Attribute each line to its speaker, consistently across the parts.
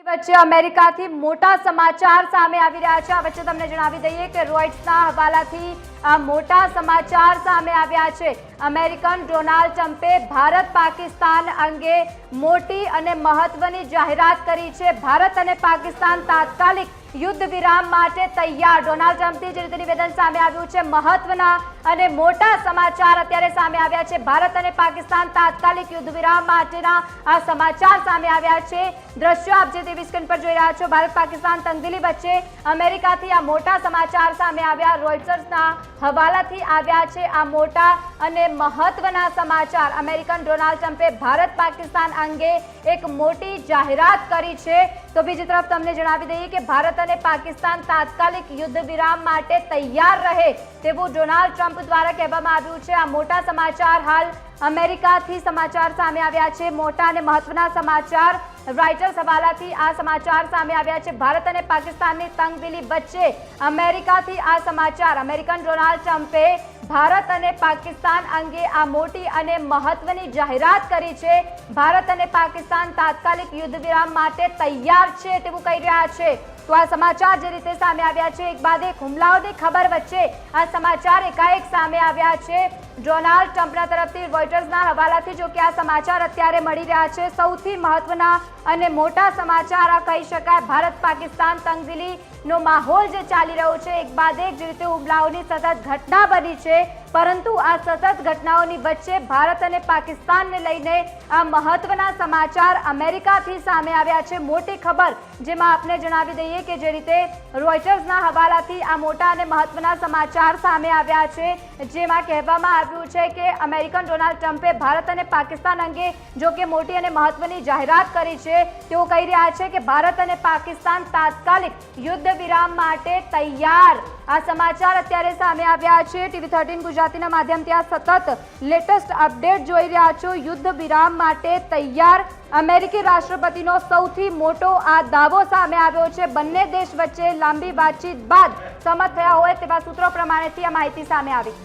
Speaker 1: વચ્ચે અમેરિકાથી મોટા સમાચાર સામે આવી રહ્યા છે। આ વચ્ચે તમને જણાવી દઈએ કે રોયટર્સના હવાલાથી આ મોટા સમાચાર સામે આવ્યા છે। અમેરિકન ડોનાલ્ડ ટ્રમ્પે ભારત પાકિસ્તાન અંગે મોટી અને મહત્વની જાહેરાત કરી છે। ભારત અને પાકિસ્તાન તાત્કાલિક યુદ્ધ વિરામ માટે તૈયાર। ડોનાલ્ડ ટ્રમ્પથી જે રીતે નિવેદન સામે આવ્યું છે, મહત્વના અને મોટા સમાચાર અત્યારે સામે આવ્યા છે। ભારત અને પાકિસ્તાન તાત્કાલિક યુદ્ધ વિરામ માટેના આ સમાચાર સામે આવ્યા છે। દ્રશ્યો આપ જે ટીવી સ્ક્રીન પર જોઈ રહ્યા છો, ભારત પાકિસ્તાન તંગદિલી વચ્ચે અમેરિકાથી આ મોટા સમાચાર સામે આવ્યા। રોયટર્સના હવાલાથી આવ્યા છે આ મોટા અને મહત્વના સમાચાર। અમેરિકન ડોનાલ્ડ ટ્રમ્પે ભારત પાકિસ્તાન અંગે એક મોટી જાહેરાત કરી છે। તો બીજી તરફ તમને જણાવી દઈએ કે ભારત અને પાકિસ્તાન તાત્કાલિક યુદ્ધ વિરામ માટે તૈયાર રહે તેવું ડોનાલ્ડ ટ્રમ્પ દ્વારા કહેવામાં આવ્યું છે। આ મોટા સમાચાર હાલ અમેરિકાથી સમાચાર સામે આવ્યા છે। મોટા અને મહત્વના સમાચાર રોયટર્સ હવાલાથી આ સમાચાર સામે આવ્યા છે। ભારત અને પાકિસ્તાનની તંગદિલી વચ્ચે અમેરિકાથી આ સમાચાર। અમેરિકન ડોનાલ્ડ ટ્રમ્પે ભારત અને પાકિસ્તાન અંગે આ મોટી અને મહત્વની જાહેરાત કરી છે। ભારત અને પાકિસ્તાન તાત્કાલિક યુદ્ધ વિરામ માટે તૈયાર છે તેવું કહી રહ્યા છે। તો આ સમાચાર જે રીતે સામે આવ્યા છે, એક બાદ એક હુમલાઓની ખબર વચ્ચે આ સમાચાર એકાએક સામે આવ્યા છે। ડોનાલ્ડ ટ્રમ્પના તરફથી રોયટર્સના હવાલાથી જો કે આ સમાચાર અત્યારે મળી રહ્યા છે। સૌથી મહત્વના અને મોટા સમાચાર આ કહી શકાય। ભારત પાકિસ્તાન તંગદિલીનો માહોલ જે ચાલી રહ્યો છે, એક બાદ એક જે રીતે હુમલાઓની સતત ઘટના બની છે, પરંતુ આ સતત ઘટનાઓની વચ્ચે ભારત અને પાકિસ્તાનને લઈને આ મહત્વના સમાચાર અમેરિકાથી સામે આવ્યા છે। મોટી ખબર જેમાં આપને જણાવી દઈએ કે જે રીતે રોયટર્સના હવાલાથી આ મોટા અને મહત્વના સમાચાર સામે આવ્યા છે, જેમાં કહેવામાં આવ્યું છે કે અમેરિકન ડોનાલ્ડ ટ્રમ્પે ભારત અને પાકિસ્તાન અંગે જો કે મોટી અને મહત્વની જાહેરાત કરી છે। તેઓ કહી રહ્યા છે કે ભારત અને પાકિસ્તાન તાત્કાલિક યુદ્ધ વિરામ માટે તૈયાર। આ સમાચાર અત્યારે સામે આવ્યા છે। ટીવી 13 ગુજરાતીના માધ્યમથી આ સતત લેટેસ્ટ અપડેટ જોઈ રહ્યા છો। યુદ્ધ વિરામ માટે તૈયાર અમેરિકી રાષ્ટ્રપતિનો સૌથી મોટો આ દાવો સામે આવ્યો છે। બંને દેશ વચ્ચે લાંબી વાતચીત બાદ સંમત થયા હોય તેવા સૂત્રો પ્રમાણેથી આ માહિતી સામે આવી।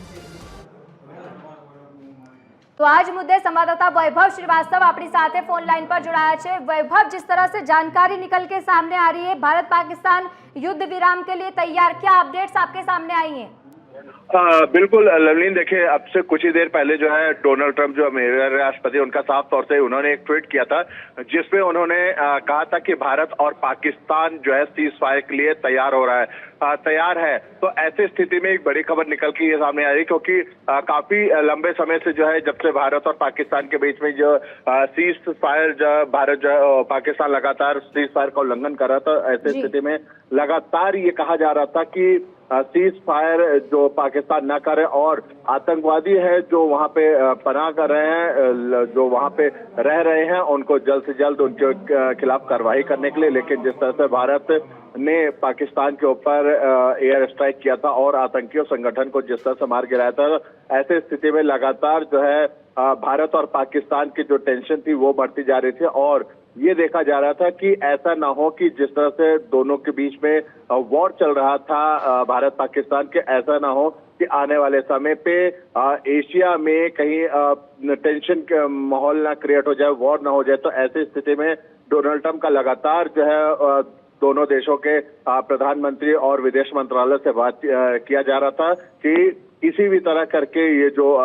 Speaker 1: तो आज मुद्दे संवाददाता वैभव श्रीवास्तव अपनी साथ फोन लाइन पर जुड़ाया है। वैभव, जिस तरह से जानकारी निकल के सामने आ रही है, भारत पाकिस्तान युद्ध विराम के लिए तैयार, क्या अपडेट्स आपके सामने आई हैं?
Speaker 2: बिल्कुल लवलीन, देखिए अब से कुछ ही देर पहले जो है डोनाल्ड ट्रम्प जो अमेरिकी राष्ट्रपति, उनका साफ तौर से उन्होंने एक ट्वीट किया था जिसमें उन्होंने कहा था कि भारत और पाकिस्तान जो है सीज फायर के लिए तैयार हो रहा है, तैयार है। तो ऐसी स्थिति में एक बड़ी खबर निकल के ये सामने आ रही, क्योंकि काफी लंबे समय से जो है जब से भारत और पाकिस्तान के बीच में जो सीज फायर भारत जो पाकिस्तान लगातार सीज फायर का उल्लंघन कर रहा था, ऐसी स्थिति में लगातार ये कहा जा रहा था कि सीज फायर जो पाकिस्तान न करे और आतंकवादी है जो वहां पे पनाह कर रहे हैं, जो वहां पे रह रहे हैं, उनको जल्द से जल्द उनके खिलाफ कार्रवाई करने के लिए। लेकिन जिस तरह से भारत ने पाकिस्तान के ऊपर एयर स्ट्राइक किया था और आतंकियों संगठन को जिस तरह से मार गिराया था, ऐसे स्थिति में लगातार जो है भारत और पाकिस्तान की जो टेंशन थी वो बढ़ती जा रही थी। और ये देखा जा रहा था कि ऐसा ना हो कि जिस तरह से दोनों के बीच में वॉर चल रहा था भारत पाकिस्तान के, ऐसा ना हो कि आने वाले समय पे एशिया में कहीं टेंशन का माहौल ना क्रिएट हो जाए, वॉर ना हो जाए। तो ऐसी स्थिति में डोनाल्ड ट्रम्प का लगातार जो है दोनों देशों के प्रधानमंत्री और विदेश मंत्रालय से बात किया जा रहा था कि किसी भी तरह करके ये जो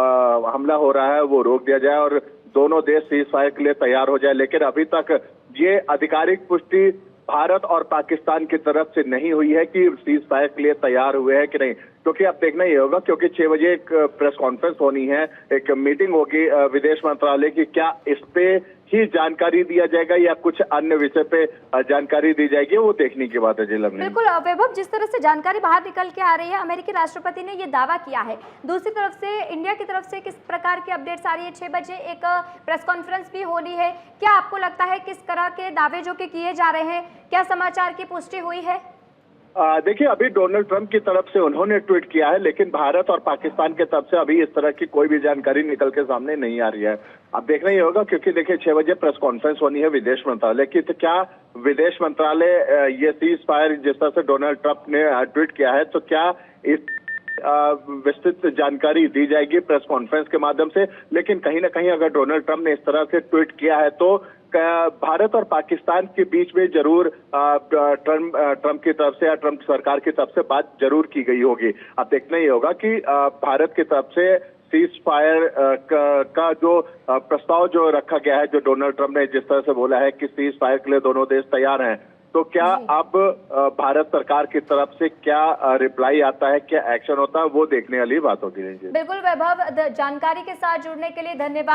Speaker 2: हमला हो रहा है वो रोक दिया जाए और दोनों देश सीज फायर के लिए तैयार हो जाए। लेकिन अभी तक ये आधिकारिक पुष्टि भारत और पाकिस्तान की तरफ से नहीं हुई है कि सीज फायर के लिए तैयार हुए हैं कि नहीं, क्योंकि अब देखना ही होगा, क्योंकि 6 बजे एक प्रेस कॉन्फ्रेंस होनी है, एक मीटिंग होगी विदेश मंत्रालय की। क्या इस पे ही जानकारी दिया जाएगा या कुछ अन्य विषय पे जानकारी दी जाएगी, वो देखने की बात है। जी
Speaker 1: बिल्कुल वैभव, जिस तरह से जानकारी बाहर निकल के आ रही है, अमेरिकी राष्ट्रपति ने ये दावा किया है, दूसरी तरफ से इंडिया की तरफ से किस प्रकार की अपडेट्स आ रही है? 6 बजे एक प्रेस कॉन्फ्रेंस भी होनी है, क्या आपको लगता है किस तरह के दावे जो कि किए जा रहे हैं, क्या समाचार की पुष्टि हुई है?
Speaker 2: देखिए, अभी डोनाल्ड ट्रम्प की तरफ से उन्होंने ट्वीट किया है, लेकिन भारत और पाकिस्तान की तरफ से अभी इस तरह की कोई भी जानकारी निकल के सामने नहीं आ रही है। अब देखना ही होगा, क्योंकि देखिए 6 बजे प्रेस कॉन्फ्रेंस होनी है विदेश मंत्रालय की। तो क्या विदेश मंत्रालय ये सीज फायर जिस तरह से डोनाल्ड ट्रम्प ने ट्वीट किया है, तो क्या इस विस्तृत जानकारी दी जाएगी प्रेस कॉन्फ्रेंस के माध्यम से। लेकिन कहीं ना कहीं अगर डोनाल्ड ट्रंप ने इस तरह से ट्वीट किया है तो भारत और पाकिस्तान के बीच में जरूर ट्रंप की तरफ से या ट्रंप सरकार की तरफ से बात जरूर की गई होगी। अब देखना ही होगा कि भारत की तरफ से सीज फायर का जो प्रस्ताव जो रखा गया है, जो डोनाल्ड ट्रंप ने जिस तरह से बोला है कि सीज फायर के लिए दोनों देश तैयार हैं, तो क्या अब भारत सरकार की तरफ से क्या रिप्लाई आता है, क्या एक्शन होता है, वो देखने वाली बात होगी।
Speaker 1: बिल्कुल वैभव, जानकारी के साथ जुड़ने के लिए धन्यवाद।